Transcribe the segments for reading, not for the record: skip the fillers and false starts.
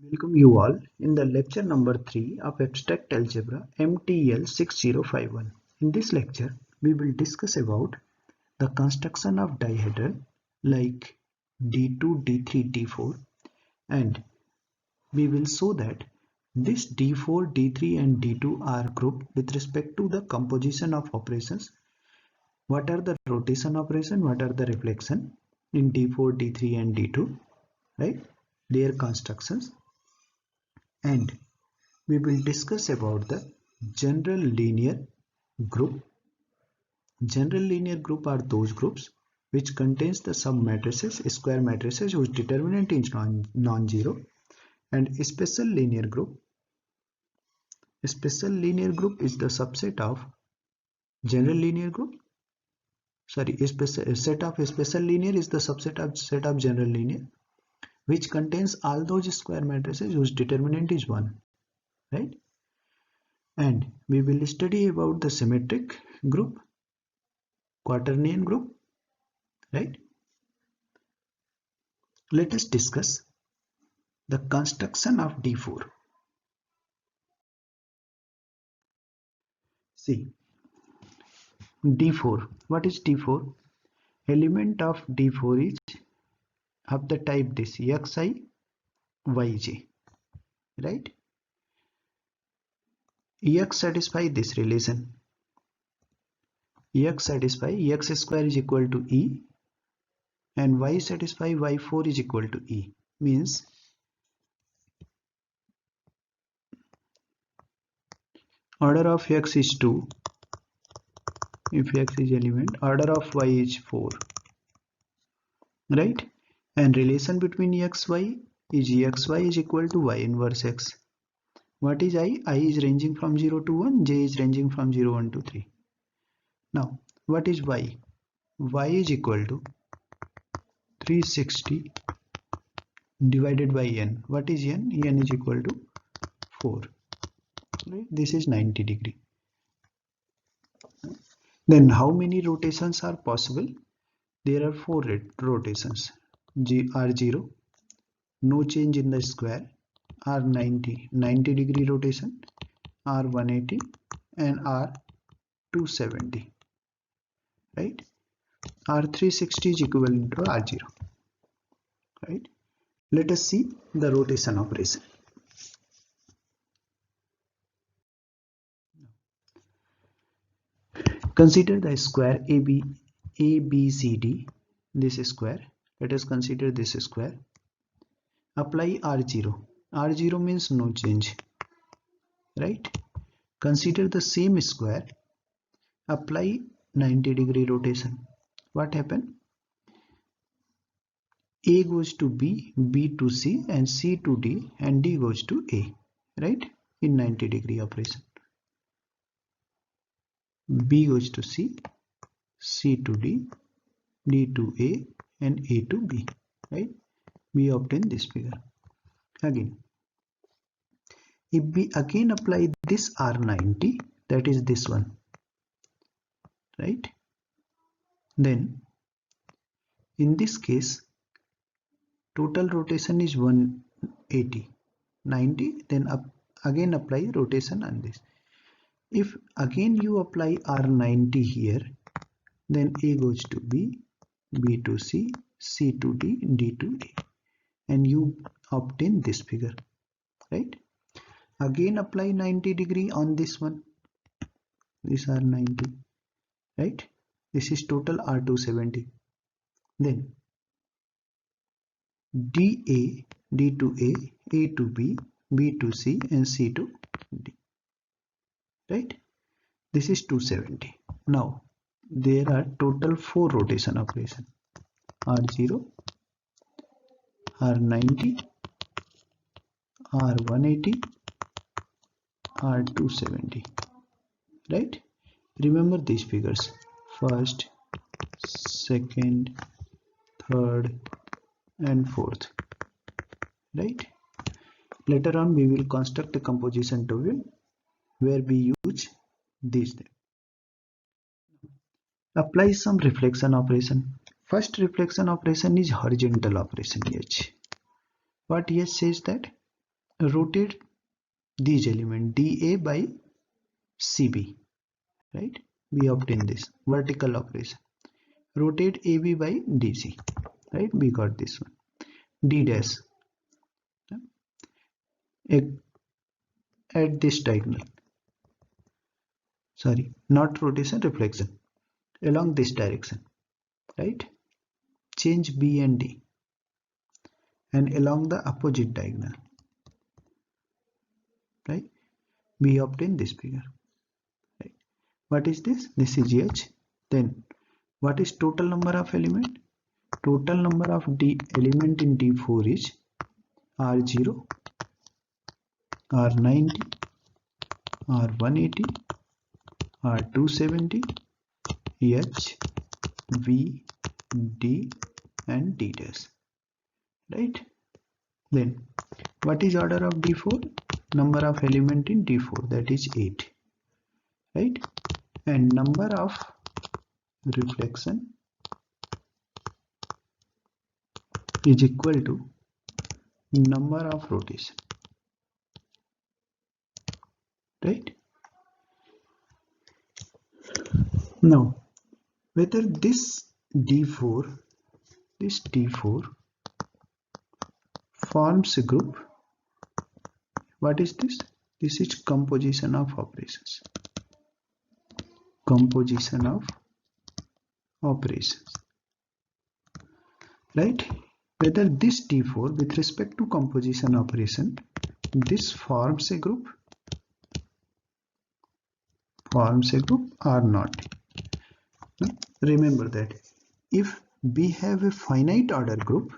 Welcome you all in the lecture number 3 of Abstract Algebra MTL 6051. In this lecture, we will discuss about the construction of dihedral like D2, D3, D4, and we will show that this D4, D3 and D2 are grouped with respect to the composition of operations. What are the rotation operation, what are the reflection in D4, D3 and D2, right? Their constructions. And we will discuss about the general linear group. General linear group are those groups which contains the submatrices, square matrices whose determinant is non-zero, and a special linear group. A special linear group is the subset of general linear group. A set of a special linear is the subset of set of general linear, which contains all those square matrices whose determinant is 1, right? And we will study about the symmetric group, quaternion group, right? Let us discuss the construction of D4. See, D4. What is D4? Element of D4 is of the type this xi, yj, right? X satisfy this relation. X satisfy x square is equal to e, and y satisfy y4 is equal to e. Means order of x is 2 if x is element, order of y is 4, right? And relation between xy is xy is equal to y inverse x. What is I? I is ranging from 0 to 1, j is ranging from 0, 1 to 3. Now, what is y? Y is equal to 360 divided by n. What is n? N is equal to 4. Right? This is 90 degree. Then how many rotations are possible? There are 4 rotations. R0, no change in the square. R90, 90 degree rotation. R180 and R270. Right? R360 is equivalent to R0. Right? Let us see the rotation operation. Consider the square ABCD, this square. Let us consider this square. Apply R0. R0 means no change, right? Consider the same square. Apply 90 degree rotation. What happened? A goes to B, B to C, and C to D, and D goes to A, right? In 90 degree operation. B goes to C, C to D, D to A, and A to B, right? We obtain this figure. Again, if we again apply this R90, that is this one, right? Then in this case, total rotation is 180, 90, then again apply rotation on this. If again you apply R90 here, then A goes to B, B to C, C to D, D to A, and you obtain this figure, right? Again apply 90 degree on this one. These are 90, right? This is total R270. Then DA, D to A to B, B to C, and C to D, right? This is 270. Now there are total 4 rotation operation: R0, R90, R180, R270, right? Remember these figures: first, second, third, and fourth, right? Later on we will construct a composition table where we use these. Apply some reflection operation. First reflection operation is horizontal operation H. What H says that rotate these elements dA by CB, right? We obtain this vertical operation. Rotate AB by DC, right? We got this one. D dash at this diagonal. Sorry, not rotation, reflection along this direction, right? Change B and D and along the opposite diagonal, right? We obtain this figure, right? What is this? This is H. Then what is total number of element? Total number of D element in D4 is R0, R90, R180, R270, H, V, D and D dash, right? Then what is order of D4? Number of element in D4, that is 8, right? And number of reflection is equal to number of rotation, right? Now whether this D4 forms a group. What is this? This is composition of operations. Composition of operations, right? Whether this D4 with respect to composition operation, this forms a group or not. Remember that if we have a finite order group,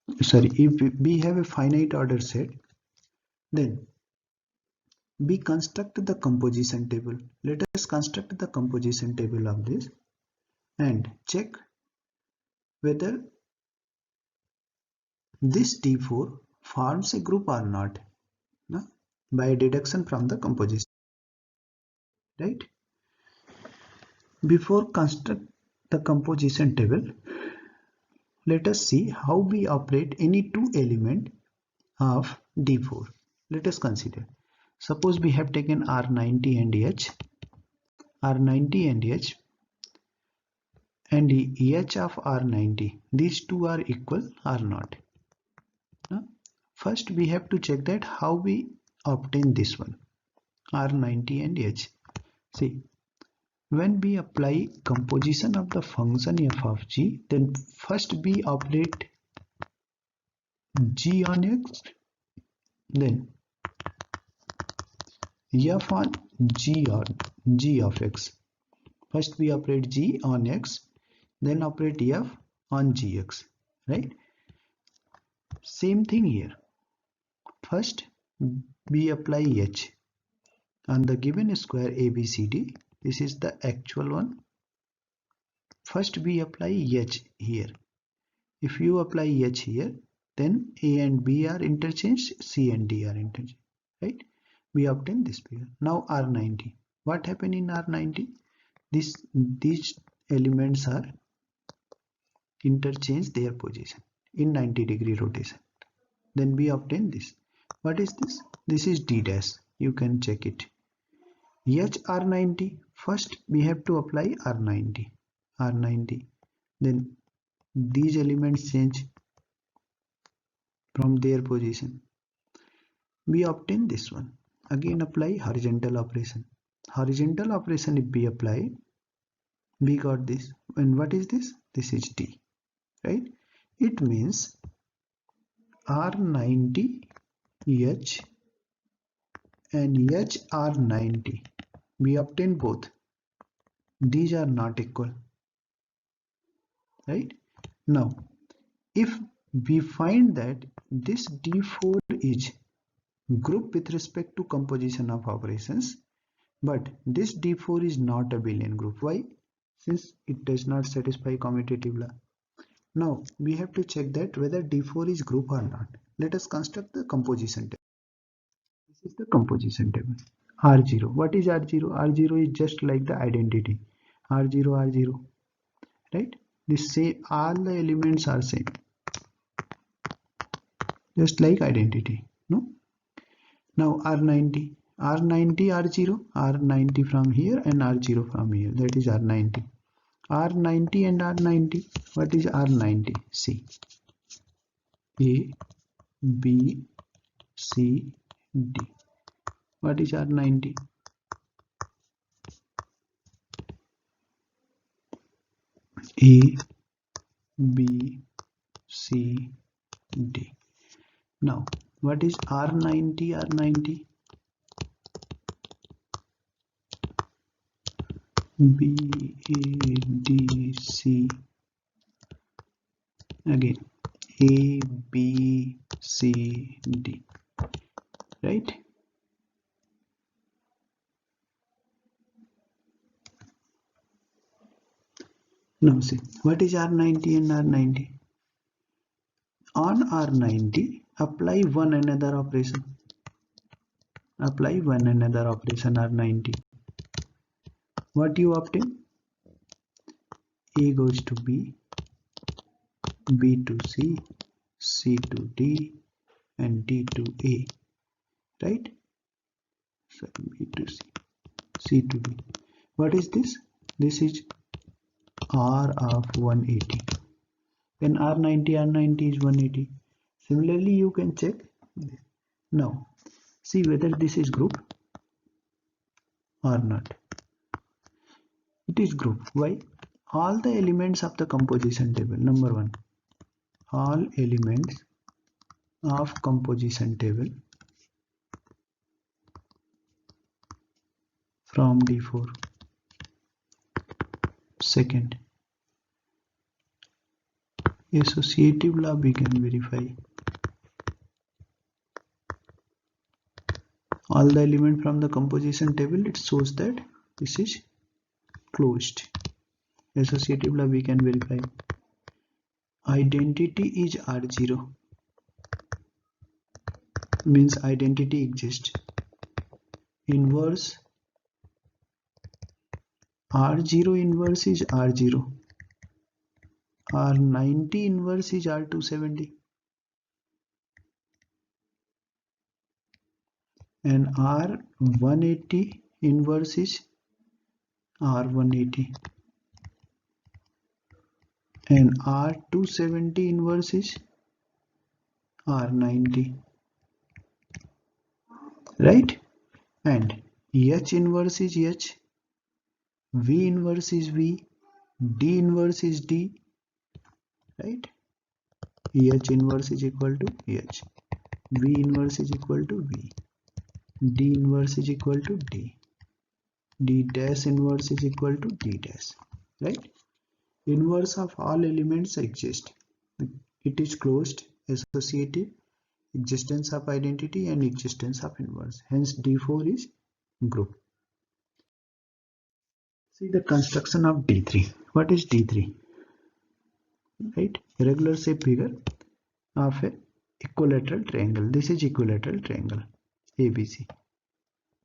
if we have a finite order set, then we construct the composition table. Let us construct the composition table of this and check whether this D4 forms a group or not, no? By deduction from the composition, right? Before construct the composition table, let us see how we operate any two element of D4. Let us consider. Suppose we have taken R90 and H, R90 and H, and the H of R90. These two are equal or not. Now, first we have to check that how we obtain this one, R90 and H. See, when we apply composition of the function f of g, then first we operate g on x, then f on g of x. First we operate g on x, then operate f on gx, right? Same thing here. First we apply h on the given square ABCD. This is the actual one. First we apply h here. If you apply h here, then A and B are interchanged, C and D are interchanged, right? We obtain this figure. Now R90. What happened in R90? These elements are interchanged their position in 90-degree rotation. Then we obtain this. What is this? This is D dash. You can check it. H R90. First we have to apply R90. Then these elements change from their position. We obtain this one. Again apply horizontal operation. Horizontal operation if we apply, we got this. And what is this? This is D, right? It means R90 H and HR90. We obtain both. These are not equal, right? Now, if we find that this D4 is group with respect to composition of operations, but this D4 is not a Abelian group. Why? Since it does not satisfy commutative law. Now we have to check that whether D4 is group or not. Let us construct the composition table. This is the composition table. R0. What is R0? R0 is just like the identity. R0, R0. Right? This say all the elements are same. just like identity. No. Now R90, R90, R0, R90 from here and R0 from here. That is R90. R90 and R90. What is R90? See, A, B, C, D. What is R90? A, B, C, D. Now, what is R90? R90? B, A, D, C. Again, A, B, C, D. Right? Now see, what is R90 and R90? On R90, apply one another operation. Apply one another operation R90. What you obtain? A goes to B, B to C, C to D, and D to A. Right? So B to C, C to D. What is this? This is R of 180. Then R90 is 180. Similarly, you can check this. Now, see whether this is group or not. It is group. Why? All the elements of the composition table. Number 1. All elements of composition table from D4. Second, associative law we can verify. All the element from the composition table, it shows that this is closed. Associative law we can verify. Identity is R0, means identity exists. Inverse, R0 inverse is R0. R90 inverse is R270. And R180 inverse is R180. And R270 inverse is R90. Right? And H inverse is H. V inverse is V. D inverse is D. Right? H inverse is equal to H. V inverse is equal to V. D inverse is equal to D. D dash inverse is equal to D dash. Right? Inverse of all elements exist. It is closed, associative, existence of identity, and existence of inverse. Hence D4 is group. See the construction of D3. What is D3? Right? Irregular shape figure of a equilateral triangle. This is equilateral triangle ABC.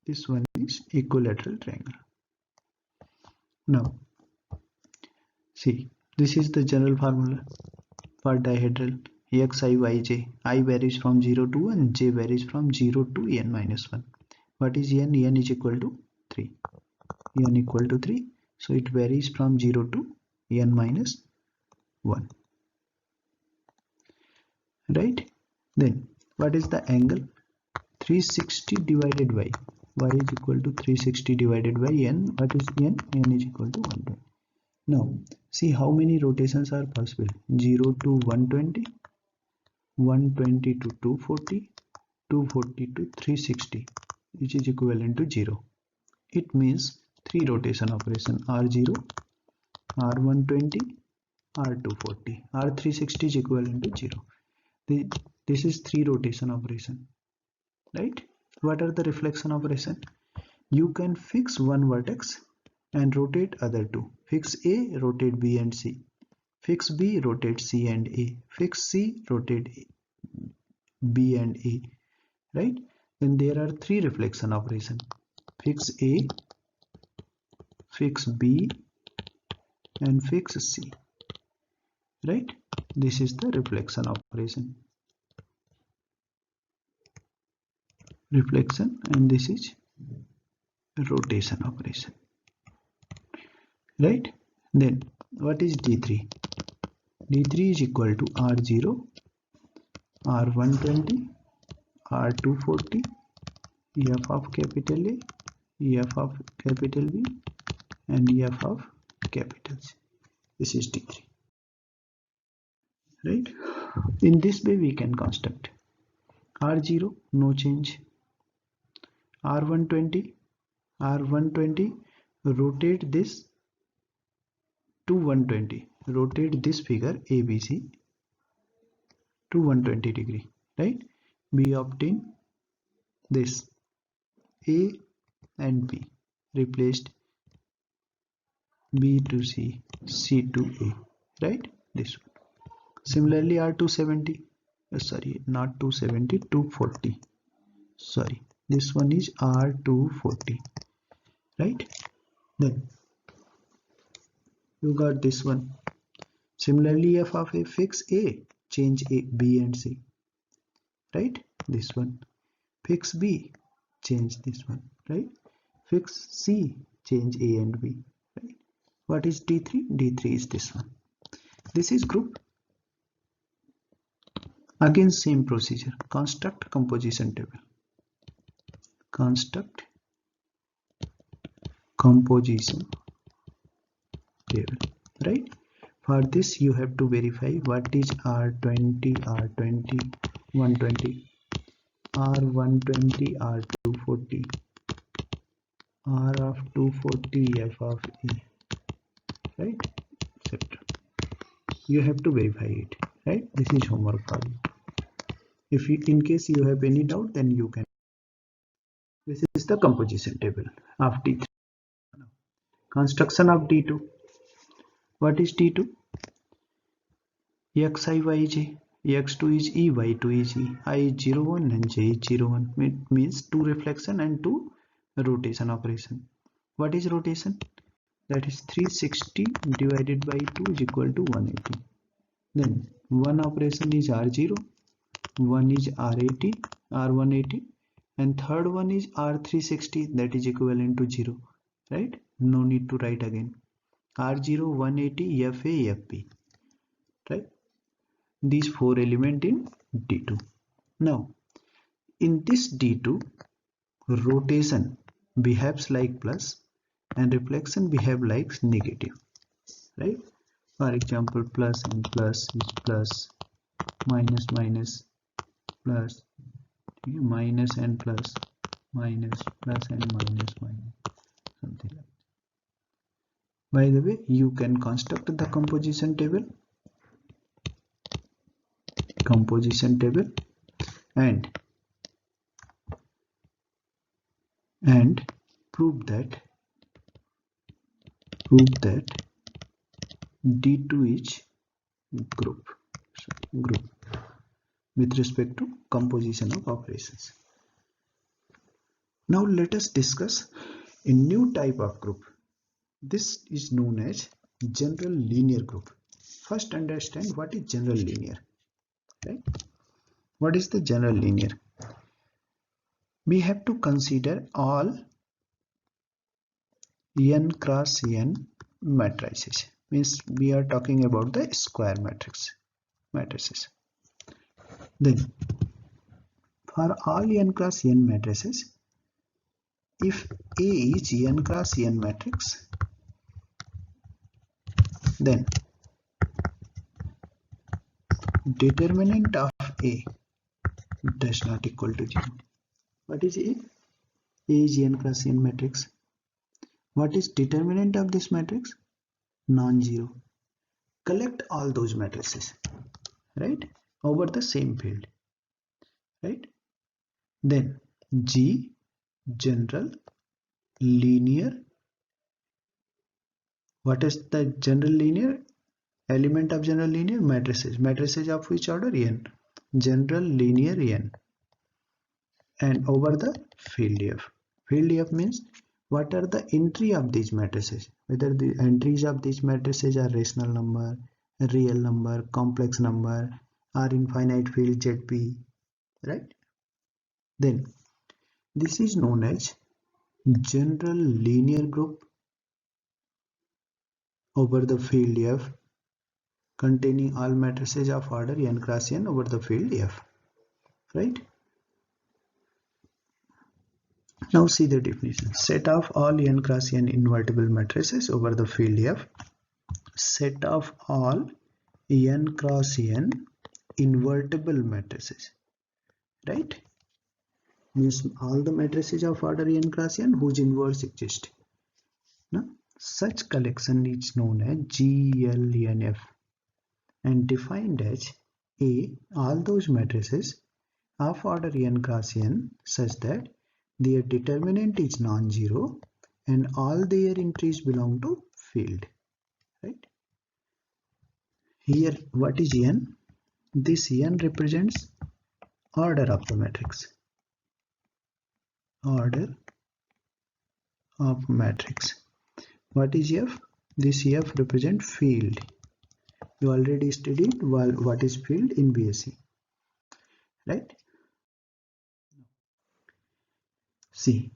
This one is equilateral triangle. Now, see, this is the general formula for dihedral xi yj. I varies from 0 to 1, j varies from 0 to n minus 1. What is n? N is equal to 3. N equal to 3. So it varies from 0 to n minus 1. Right? Then what is the angle? 360 divided by y is equal to 360 divided by n. What is n? N is equal to 120. Now see how many rotations are possible. 0 to 120, 120 to 240, 240 to 360, which is equivalent to 0. It means 3 rotation operation: R0, R120, R240, R360 is equivalent to 0. This is 3 rotation operation. Right? What are the reflection operation? You can fix one vertex and rotate other two. Fix A, rotate B and C. Fix B, rotate C and A. Fix C, rotate B and A. Right? Then there are 3 reflection operation. Fix A, fix B, and fix C. Right? This is the reflection operation. reflection, and this is rotation operation, right? Then what is D3? D3 is equal to R0, R120, R240, F of capital A, F of capital B, and F of capital C. This is D3, right? In this way we can construct R0, no change, R120, R120, rotate this to 120, rotate this figure ABC to 120 degree, right? We obtain this A and B, replaced B to C, C to A, right? This one. Similarly R270, sorry, not 270, 240, sorry, this one is R240, right? Then you got this one. Similarly F of A, fix A, change A, B and C, right? This one. Fix B, change this one, right? Fix C, change A and B, right? What is D3? D3 is this one. This is group. Again same procedure. Construct composition table. Construct composition table, right? For this you have to verify what is R20, R20, 120, R120, R240, R of 240, F of E, right, etc. You have to verify it, right? This is homework for you. If you, in case you have any doubt, then you can. This is the composition table of D3. Construction of D2. What is D2? Xi, Yj. X2 is E, Y2 is E. I is 0, 1 and J is 0, 1. It means 2 reflection and 2 rotation operation. What is rotation? That is 360 divided by 2 is equal to 180. Then one operation is R0, one is R80, R180, and third one is R360, that is equivalent to 0, right? No need to write again. R0, 180, FA, FB, right? These 4 elements in D2. Now in this D2, rotation behaves like plus and reflection behave like negative, right? For example, plus and plus is plus, minus minus plus, minus and plus, minus, plus and minus, minus, something like that. By the way, you can construct the composition table and prove that D2 is group with respect to composition of operations. Now let us discuss a new type of group. This is known as general linear group. First understand what is general linear, right? What is the general linear? We have to consider all n cross n matrices. Means we are talking about the square matrices. Then for all n cross n matrices, if A is n cross n matrix, then determinant of A does not equal to 0. What is A? A is n cross n matrix. What is determinant of this matrix? Non-zero. Collect all those matrices, right, over the same field, right? Then G, general linear. What is the general linear? Element of general linear? Matrices of which order? N. General linear n. And over the field F. Field F means what are the entry of these matrices? Whether the entries of these matrices are rational number, real number, complex number, or infinite field ZP, right? Then This is known as general linear group over the field F containing all matrices of order n cross n over the field F. Right? Now see the definition. Set of all n cross n invertible matrices over the field F. Set of all n cross n invertible matrices. Right? Means all the matrices of order n cross n whose inverse exists. Now, such collection is known as GLNF and defined as A. All those matrices of order n cross n such that their determinant is non-zero and all their entries belong to field. Right? Here, what is n? This n represents order of the matrix. Order of matrix. What is F? This F represents field. You already studied what is field in BSc. Right? See,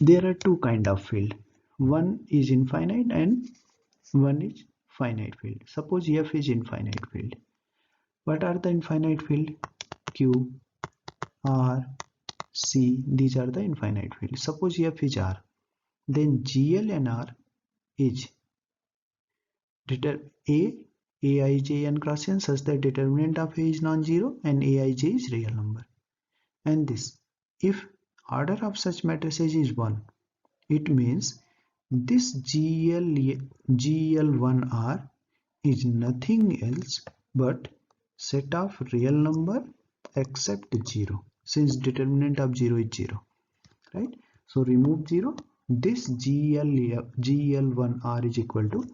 there are two kind of field. One is infinite and one is finite field. Suppose F is infinite field. What are the infinite field? Q, R, C. These are the infinite field. Suppose F is R. Then GL and R is Aij n cross n such that determinant of A is non-zero and Aij is real number. And this, if order of such matrices is 1, it means this GL1R is nothing else but set of real number except 0, since determinant of 0 is 0. Right? So remove 0. This GL1R is equal to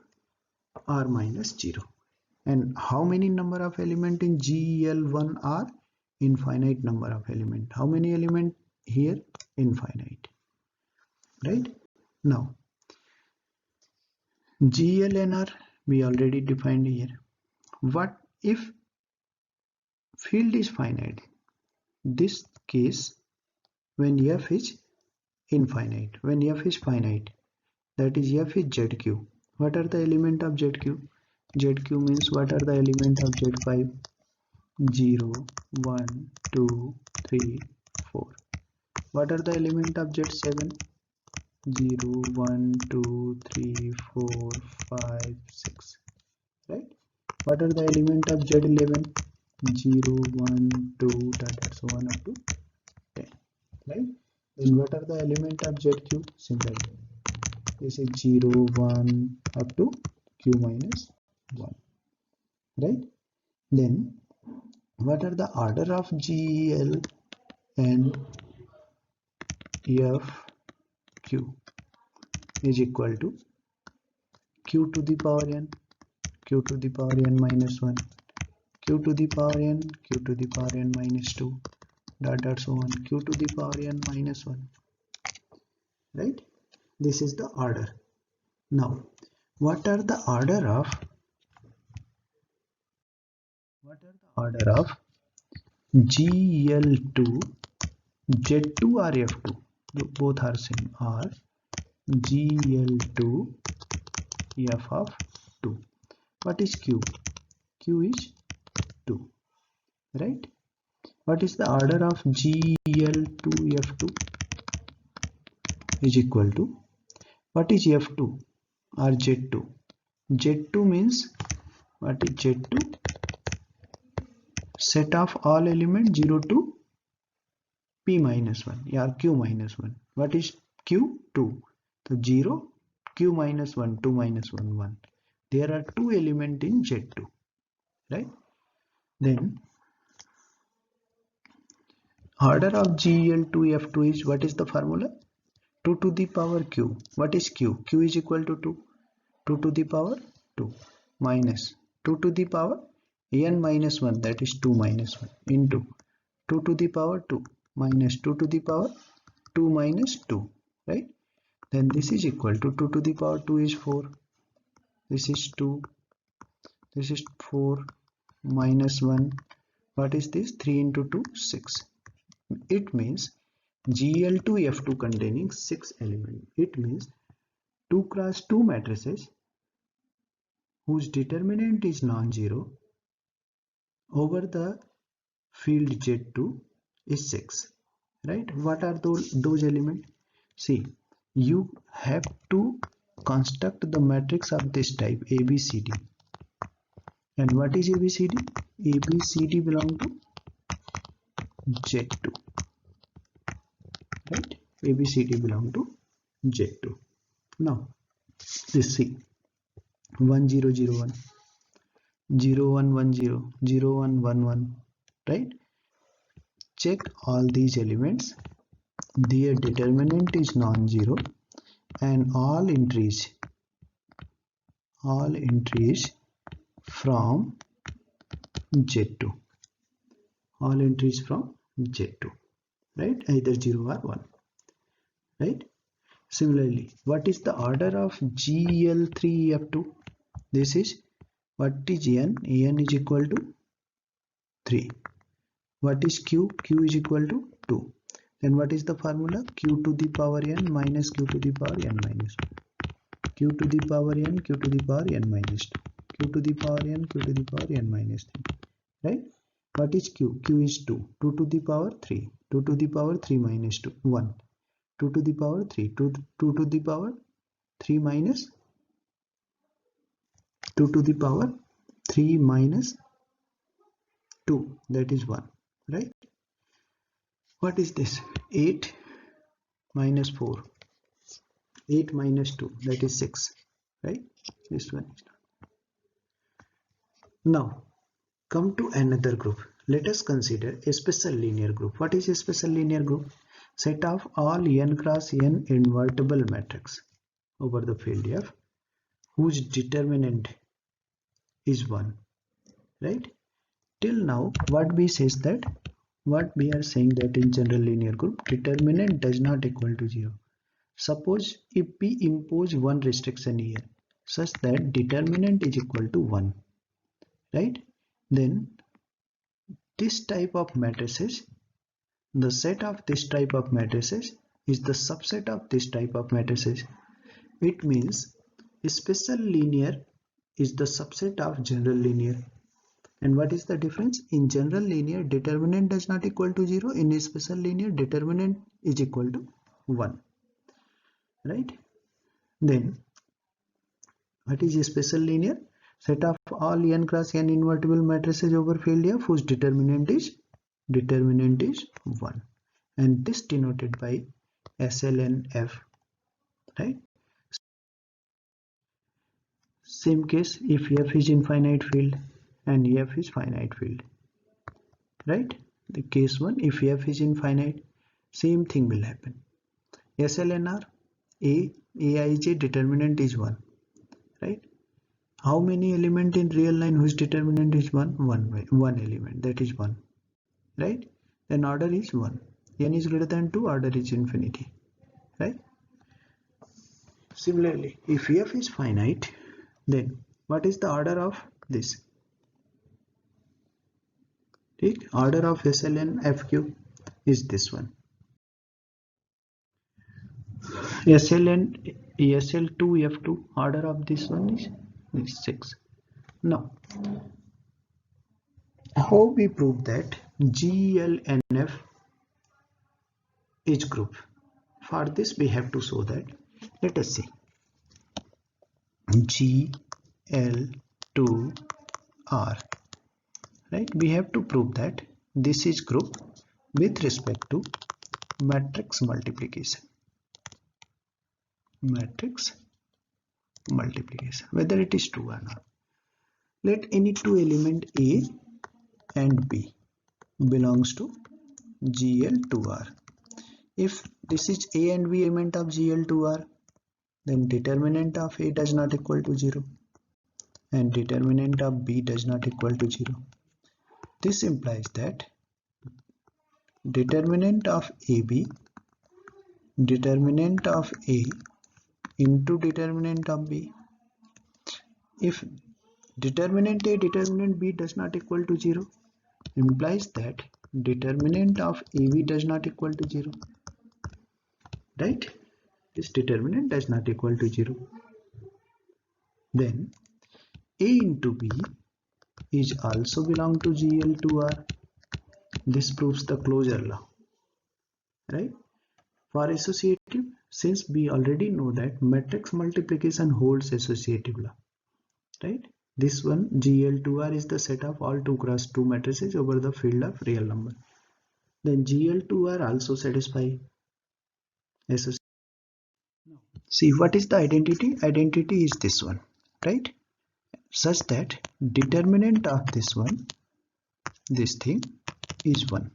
R minus 0. And how many number of element in GL1R? Infinite number of element. How many element here? Infinite. Right? Now, GLNR we already defined here. What if field is finite? This case when F is infinite. When F is finite, that is F is ZQ. What are the element of ZQ? ZQ means what are the element of Z5? 0, 1, 2, 3, 4. What are the element of Z7? 0, 1, 2, 3, 4, 5, 6. Right? What are the element of Z11? 0, 1, 2, so on up to 10. Right? Then what are the element of ZQ? Similarly, this is 0, 1 up to Q minus 1. Right? Then what are the order of GL and FQ is equal to Q to the power n, Q to the power n minus 1, Q to the power n, Q to the power n minus 2, so on, Q to the power n minus 1. Right? This is the order. Now, what are the order of GL2, Z2 or F2? Both are same. Or GL2 F of 2. What is Q? Q is 2. Right? What is the order of GL2 F2 is equal to, what is F2 or Z2? Z2 means, what is Z2? Set of all elements 0 to P minus 1 or Q minus 1. What is Q? 2. So 0, Q minus 1, 2 minus 1, 1. There are two elements in Z2. Right? Then order of GL2 F2 is, what is the formula? 2 to the power Q. What is Q? Q is equal to 2. 2 to the power 2 minus 2 to the power n minus 1, that is 2 minus 1 into 2 to the power 2 minus 2 to the power 2 minus 2. Right? Then this is equal to 2 to the power 2 is 4. This is 2. This is 4 minus 1. What is this? 3 into 2, 6. It means GL2F2 containing 6 elements. It means 2 cross 2 matrices whose determinant is non-zero over the field Z2 is 6. Right? What are those elements? See, you have to construct the matrix of this type ABCD. And what is ABCD? ABCD belong to Z2. Right? ABCD belong to Z2. Now, let's see 1 0 0 1 0 1 1 0 0 1 1 1. Right? Check all these elements. Their determinant is non-zero and all entries from Z2. All entries from Z2. Right? Either 0 or 1. Right? Similarly, what is the order of GL3F2? This is, what is N? N is equal to 3. What is Q? Q is equal to 2. Then what is the formula? Q to the power N minus Q to the power N minus 2. Q to the power N, Q to the power N minus 2. Q to the power N, Q to the power N minus 3. Right? What is Q? Q is 2. 2 to the power 3. 2 to the power 3 minus 2. 1. 2 to the power 3. 2 to the power 3 minus 2 to the power 3 minus 2. That is 1. Right? What is this? 8 minus 4. 8 minus 2. That is 6. Right? This one is not. Now, come to another group. Let us consider a special linear group. What is a special linear group? Set of all n cross n invertible matrix over the field F whose determinant is 1. Right? Till now, what we are saying that in general linear group, determinant does not equal to 0. Suppose if we impose one restriction here, such that determinant is equal to 1. Right? Then this type of matrices, the set of this type of matrices is the subset of this type of matrices. It means special linear is the subset of general linear. And what is the difference? In general linear, determinant does not equal to 0. In special linear, determinant is equal to 1. Right? Then, what is a special linear? Set of all n cross n invertible matrices over field F whose determinant is 1. And this denoted by SLNF. Right? Same case if F is infinite field and F is finite field. Right? The case 1, if F is infinite, same thing will happen. SLNR, Aij determinant is 1. Right? How many element in real line whose determinant is 1? One element, that is 1. Right? Then order is 1. N is greater than 2, order is infinity. Right? Similarly, if F is finite, then what is the order of this? Order of SLNFQ is this one. SL2F2, order of this one is 6. Now, how we prove that GLNF is group? For this we have to show that. Let us see. GL2R. Right? We have to prove that this is group with respect to matrix multiplication. Matrix multiplication, whether it is true or not. Let any two element A and B belongs to GL2R. If this is A and B element of GL2R, then determinant of A does not equal to 0 and determinant of B does not equal to 0. This implies that determinant of AB, determinant of A into determinant of B. If determinant A, determinant B does not equal to 0, implies that determinant of AB does not equal to 0. right? This determinant does not equal to 0. Then A into B is also belong to GL2R. This proves the closure law, right? For associative, since we already know that matrix multiplication holds associative law, right? This one GL2R is the set of all 2 cross 2 matrices over the field of real number. Then GL2R also satisfy associative. See, what is the identity? Identity is this one, right? Such that determinant of this one, this thing is 1,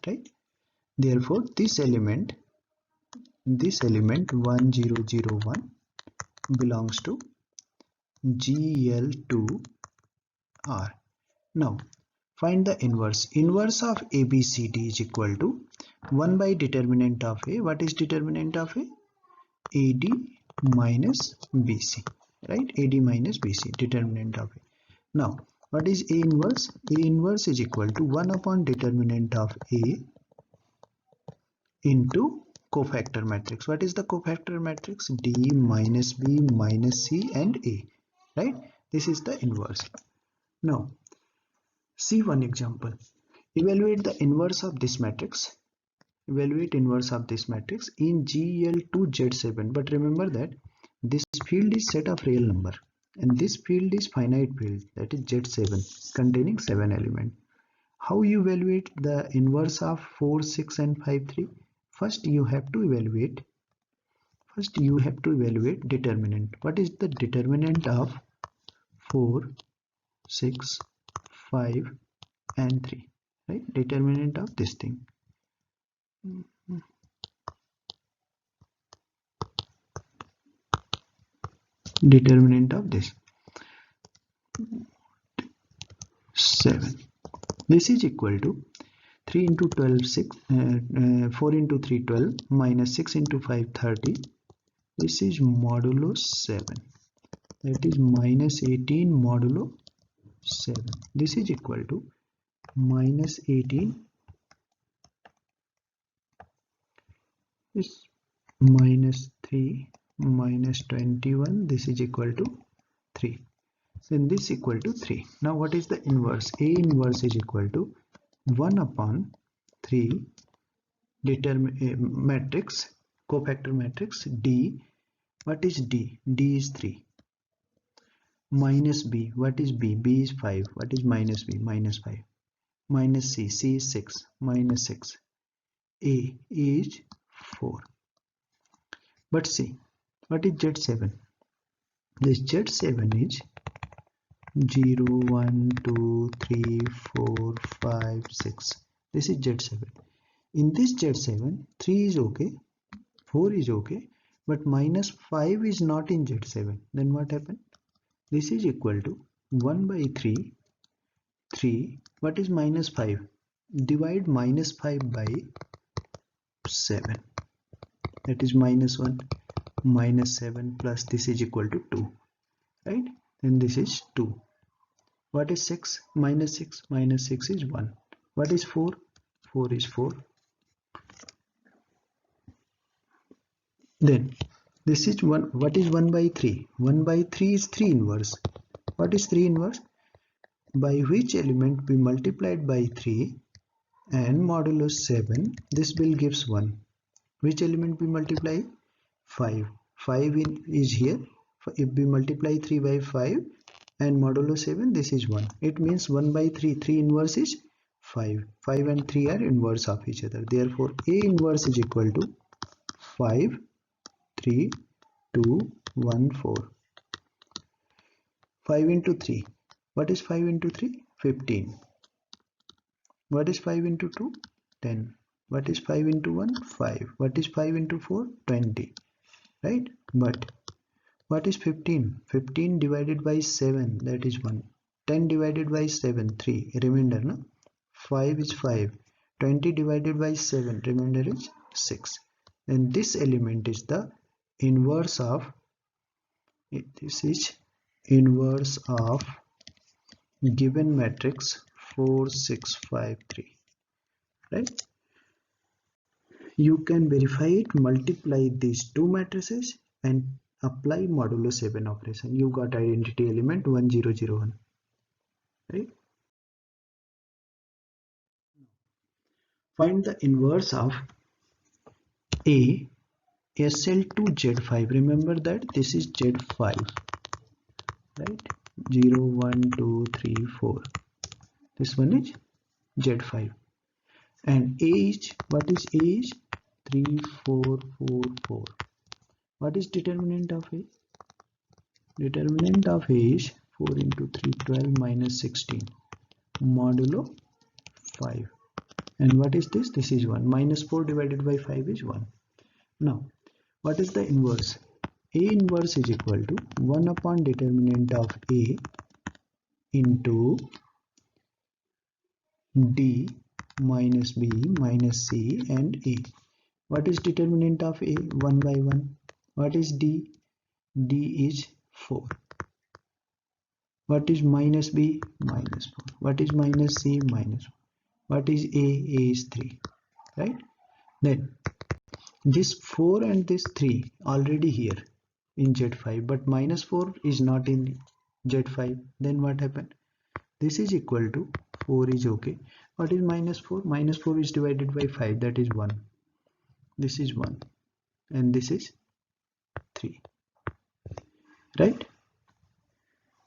right? Therefore, this element 1001 belongs to GL2R. Now, find the inverse. Inverse of ABCD is equal to 1 by determinant of A. What is determinant of A? AD minus BC, right? AD minus BC, determinant of A. Now, what is A inverse? A inverse is equal to 1 upon determinant of A into cofactor matrix. What is the cofactor matrix? D minus B minus C and A, right? This is the inverse. Now, see one example. Evaluate the inverse of this matrix. Evaluate inverse of this matrix in GL2Z7. But remember that this field is set of real number and this field is finite field, that is Z7 containing 7 elements. How you evaluate the inverse of 4, 6 and 5, 3? First you have to evaluate determinant. What is the determinant of 4, 6, 5 and 3? Right? Determinant of this thing. Determinant of this 7. This is equal to 3 into 12 6, 4 into 3 12 minus 6 into 5 30. This is modulo 7, that is minus 18 modulo 7. This is equal to minus 18 is minus 3 minus 21. This is equal to 3. Then this equal to 3. Now what is the inverse? A inverse is equal to 1 upon 3 matrix, cofactor matrix D. What is D? D is 3. Minus B. What is B? B is 5. What is minus B? Minus 5. Minus C. C is 6. Minus 6. A is 4. But see, what is Z7? This Z7 is 0, 1, 2, 3, 4, 5, 6. This is Z7. In this Z7, 3 is okay, 4 is okay, but minus 5 is not in Z7. Then what happened? This is equal to 1 by 3. 3. What is minus 5? Divide minus 5 by 7. That is minus 1. Minus 7 plus this is equal to 2. Right? Then this is 2. What is 6? Minus 6. Minus 6 is 1. What is 4? 4 is 4. Then this is 1. What is 1 by 3? 1 by 3 is 3 inverse. What is 3 inverse? By which element we multiplied by 3 and modulo 7, this will gives 1. Which element we multiply? 5. 5 is here. If we multiply 3 by 5 and modulo 7, this is 1. It means 1 by 3. 3 inverse is 5. 5 and 3 are inverse of each other. Therefore, A inverse is equal to 5, 3, 2, 1, 4. 5 into 3. What is 5 into 3? 15. What is 5 into 2? 10. What is 5 into 1? 5. What is 5 into 4? 20. Right? But what is 15? 15 divided by 7, that is 1. 10 divided by 7, 3. Remainder, no? 5 is 5. 20 divided by 7, remainder is 6. Then this element is the inverse of, this is inverse of given matrix 4, 6, 5, 3. Right? you can verify it, multiply these two matrices and apply modulo 7 operation. You got identity element 1001, right? Find the inverse of A SL2 Z5. Remember that this is Z5, right? 0 1 2 3 4. This one is Z5, and A is, what is A is 3 4 4 4. What is determinant of A? Determinant of A is 4 into 3 12 minus 16 modulo 5. And what is this? This is 1. Minus 4 divided by 5 is 1. Now, what is the inverse? A inverse is equal to 1 upon determinant of A into D minus B minus C and A. What is determinant of A? 1 by 1. What is D? D is 4. What is minus B? Minus 4. What is minus C? Minus 4. What is A? A is 3. Right? Then this 4 and this 3 already here in Z5, but minus 4 is not in Z5. Then what happened? This is equal to 4 is okay. What is minus 4? Minus 4 is divided by 5, that is 1. This is 1 and this is 3, right?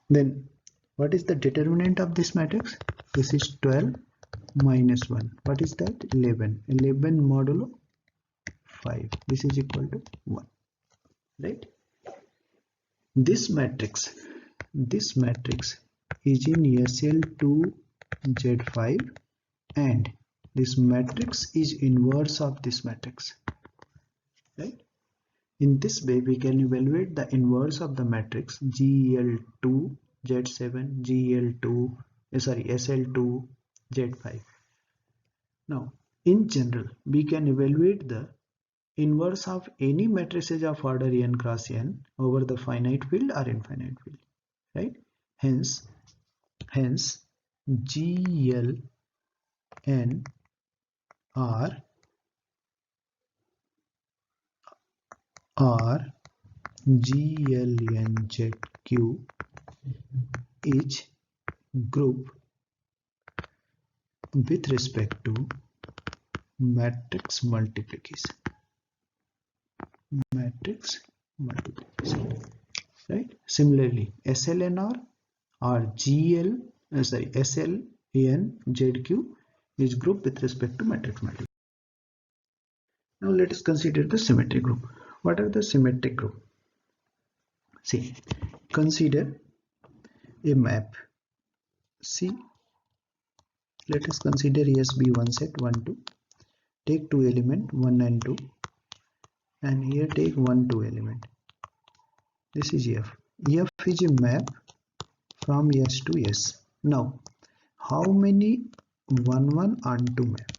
Then what is the determinant of this matrix? This is 12 minus 1. What is that? 11. 11 modulo 5. This is equal to 1, right? This matrix is in SL2 Z5, and this matrix is inverse of this matrix, right? In this way, we can evaluate the inverse of the matrix GL2 Z7, SL2 Z5. Now, in general, we can evaluate the inverse of any matrices of order n cross n over the finite field or infinite field, right? Hence GL n or GLNZQ is group with respect to matrix multiplication. Right? Similarly, SLNR or SLNZQ is group with respect to matrix multiplication. Now let us consider the symmetric group. What are the symmetric group? See, consider a map. See, let us consider ESB1 set 1 2. Take two element 1 and 2, and here take 1 2 element. This is F. F is a map from S to S. Now, how many 1 1 onto map?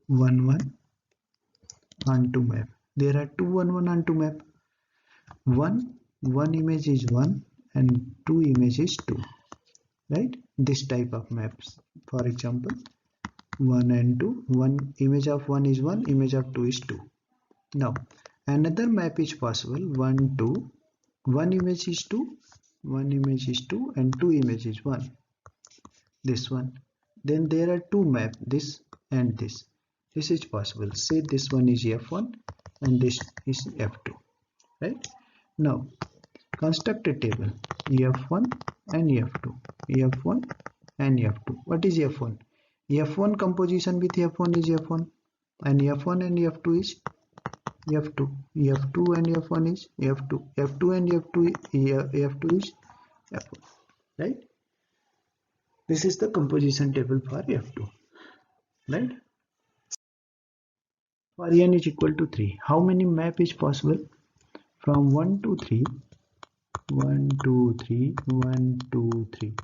1 1 onto map. There are two 1 1 onto map. One image is 1 and two images 2. Right? This type of maps. For example, 1 and 2. One image of 1 is 1, image of 2 is 2. Now, another map is possible. 1 2. One image is 2, and two images 1. This one. Then there are two maps, this and this. This is possible. Say this one is F1 and this is F2. Right? Now, construct a table F1 and F2. F1 and F2. What is F1? F1 composition with F1 is F1, and F1 and F2 is F2. F2 and F1 is F2. F2 and F2 is F1. Right? This is the composition table for F2. Right? For n is equal to 3. How many map is possible? From 1 to 3. 1 2 3 1 2 3.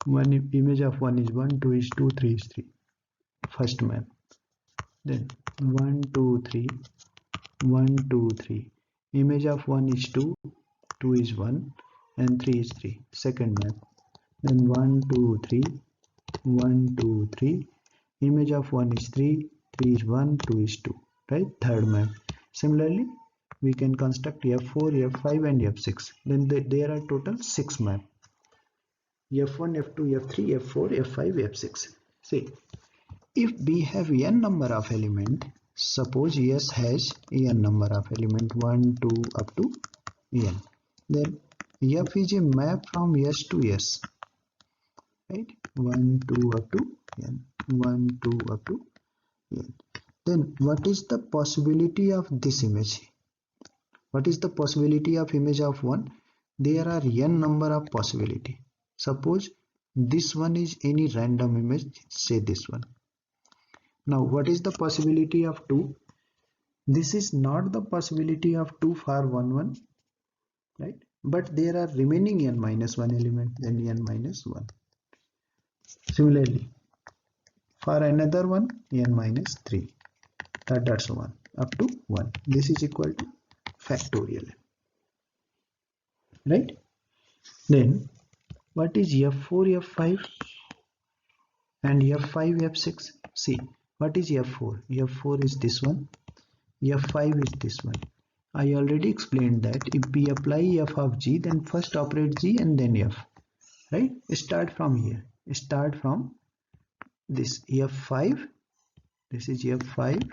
One image of 1 is 1, 2 is 2, 3 is 3. First map. Then 1 2 3 1 2 3. Image of 1 is 2, 2 is 1, and 3 is 3. Second map. Then 1 2 3 1 2 3. Image of 1 is 3, P is 1, 2 is 2, right? Third map. Similarly, we can construct F4, F5 and F6. Then there are total 6 maps. F1, F2, F3, F4, F5, F6. See, if B have n number of element, suppose S has n number of element 1, 2 up to n, then F is a map from S to S, right? 1, 2 up to n, 1, 2 up to n. Then what is the possibility of this image? What is the possibility of image of 1? There are n number of possibility. Suppose this one is any random image, say this one. Now what is the possibility of 2? This is not the possibility of 2 for 1, 1, right? But there are remaining n minus 1 element, then n minus 1. Similarly, for another one, n minus 3. That's 1 up to 1. This is equal to factorial, right? Then what is F4, F5 and F5, F6? See, what is F4? F4 is this one, F5 is this one. I already explained that if we apply f of g, then first operate g and then f, right? Start from here. Start from this f5. This is f5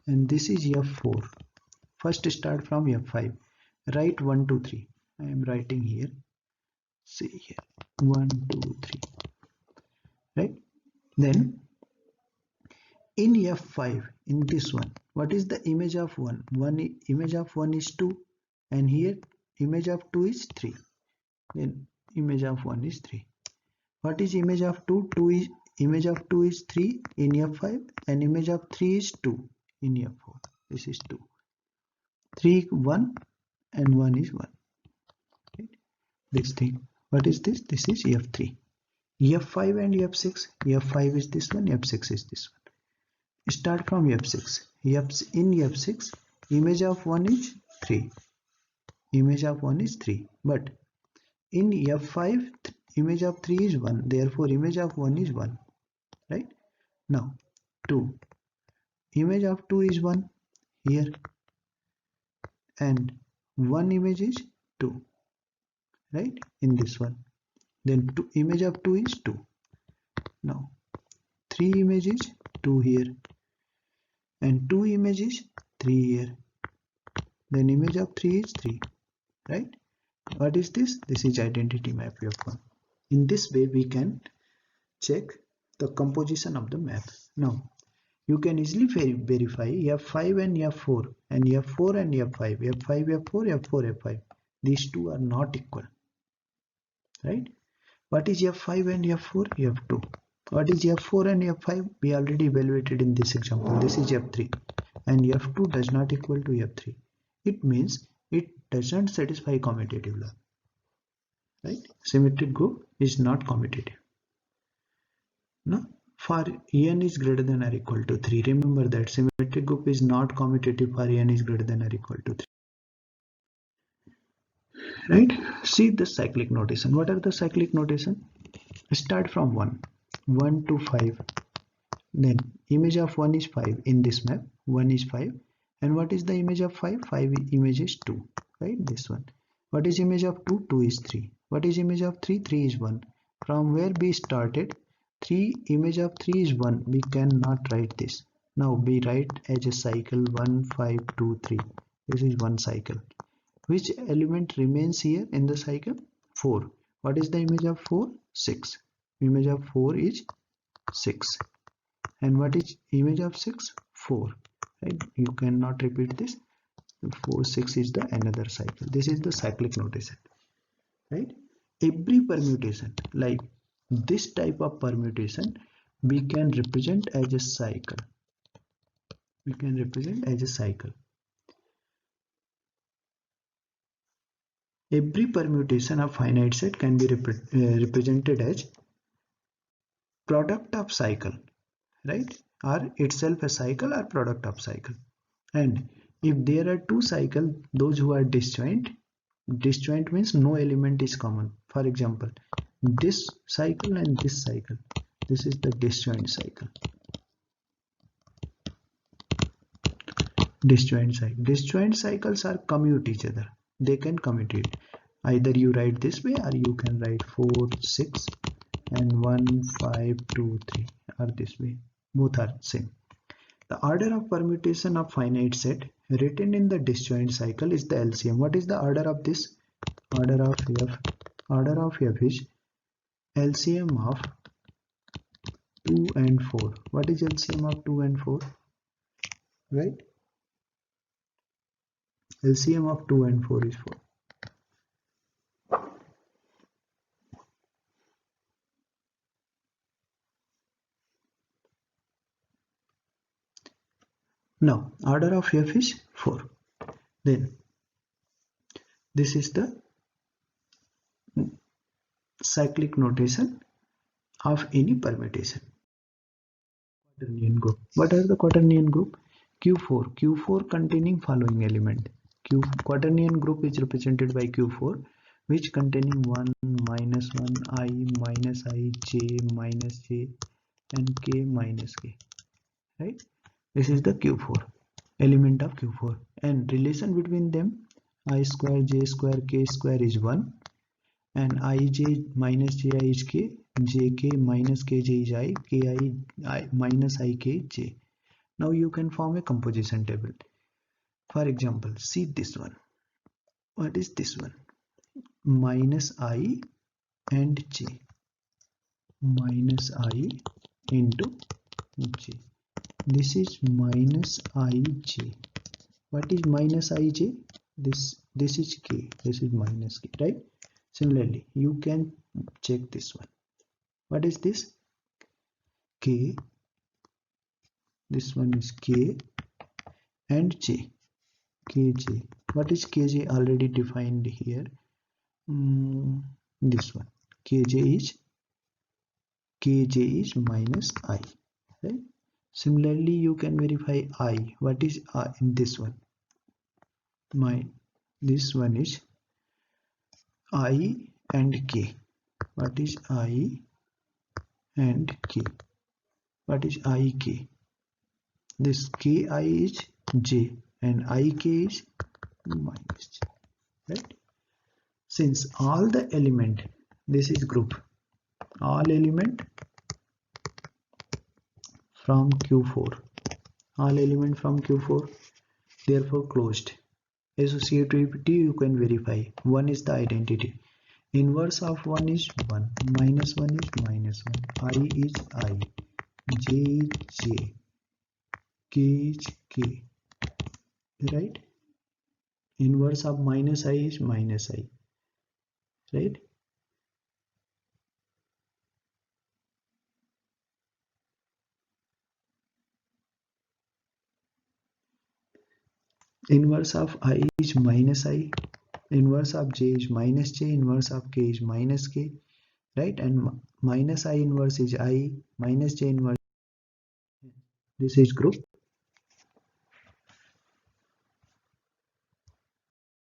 and this is f4. First start from f5. Write 1, 2, 3. I am writing here. See here 1, 2, 3. Right? Then in f5, in this one, what is the image of 1? Image of 1 is 2 and here image of 2 is 3. Then image of 1 is 3. What is image of 2? Image of 2 is 3 in f5 and image of 3 is 2 in f4. This is 2. 3, 1 and 1 is 1. Right? This thing. What is this? This is f3. f5 and f6. f5 is this one, f6 is this one. Start from f6. In f6, image of 1 is 3. Image of 1 is 3. But in f5, image of 3 is 1. Therefore, image of 1 is 1. Right? Now, 2. Image of 2 is 1 here. And 1 image is 2. Right? In this one. Then image of 2 is 2. Now, 3 images 2 here. And 2 images 3 here. Then image of 3 is 3. Right? What is this? This is identity map F1. In this way, we can check the composition of the map. Now, you can easily verify F5 and F4 and F4 and F5, F5, F4, F4, F5. These two are not equal. Right? What is F5 and F4? F2. What is F4 and F5? We already evaluated in this example. This is F3 and F2 does not equal to F3. It means it doesn't satisfy commutative law. Right? Symmetric group is not commutative. No? For n is greater than or equal to 3. Remember that symmetric group is not commutative for n is greater than or equal to 3. Right? See the cyclic notation. What are the cyclic notation? Start from 1. 1 to 5. Then image of 1 is 5 in this map. 1 is 5. And what is the image of 5? 5 image is 2. Right? This one. What is image of 2? 2 is 3. What is image of 3? 3 is 1. From where we started, 3 image of 3 is 1. We cannot write this. Now we write as a cycle 1, 5, 2, 3. This is one cycle. Which element remains here in the cycle? 4. What is the image of 4? 6. Image of 4 is 6. And what is image of 6? 4. Right? You cannot repeat this. 4, 6 is the another cycle. This is the cyclic notation. Right? Every permutation, like this type of permutation, we can represent as a cycle. We can represent as a cycle. Every permutation of finite set can be represented as product of cycle, right? Or itself a cycle or product of cycle. And if there are two cycles, those who are disjoint means no element is common. For example, this cycle and this cycle. This is the disjoint cycle. Disjoint cycles are commute each other. They can commute it. Either you write this way or you can write 4, 6 and 1, 5, 2, 3 or this way. Both are same. The order of permutation of finite set written in the disjoint cycle is the LCM. What is the order of this? Order of F. Order of F is LCM of 2 and 4. What is LCM of 2 and 4? Right? LCM of 2 and 4 is 4. Now, order of F is 4. Then, this is the cyclic notation of any permutation. Quaternion group. What are the quaternion group? Q4. Q4 containing following element. Quaternion group is represented by Q4, which containing 1, minus 1, I, minus I, J, minus J, and K, minus K. Right? This is the Q4, element of Q4. And relation between them, I square, J square, K square is 1. And ij minus ji is k, jk minus kj is I, ki minus ik j. Now you can form a composition table. For example, see this one. What is this one? Minus I and j. Minus I into j. This is minus ij. What is minus ij? This is k. This is minus k, right? Similarly, you can check this one. What is this? K. This one is K and J. Kj. What is Kj? Already defined here. This one. Kj is minus I. Right? Similarly, you can verify I. What is I in this one? This one is I and K. What is I and K? What is Ik? This Ki is J and Ik is minus J. Right? Since all the element, this is group, all element from Q4, all element from Q4, therefore closed. Associativity you can verify. 1 is the identity. Inverse of 1 is 1. Minus 1 is minus 1. I is I. J is J. K is K. Right? Inverse of minus I is minus I. Right? Inverse of I is minus I. Inverse of J is minus J. Inverse of K is minus K. Right? And minus I inverse is I. Minus J inverse. This is group.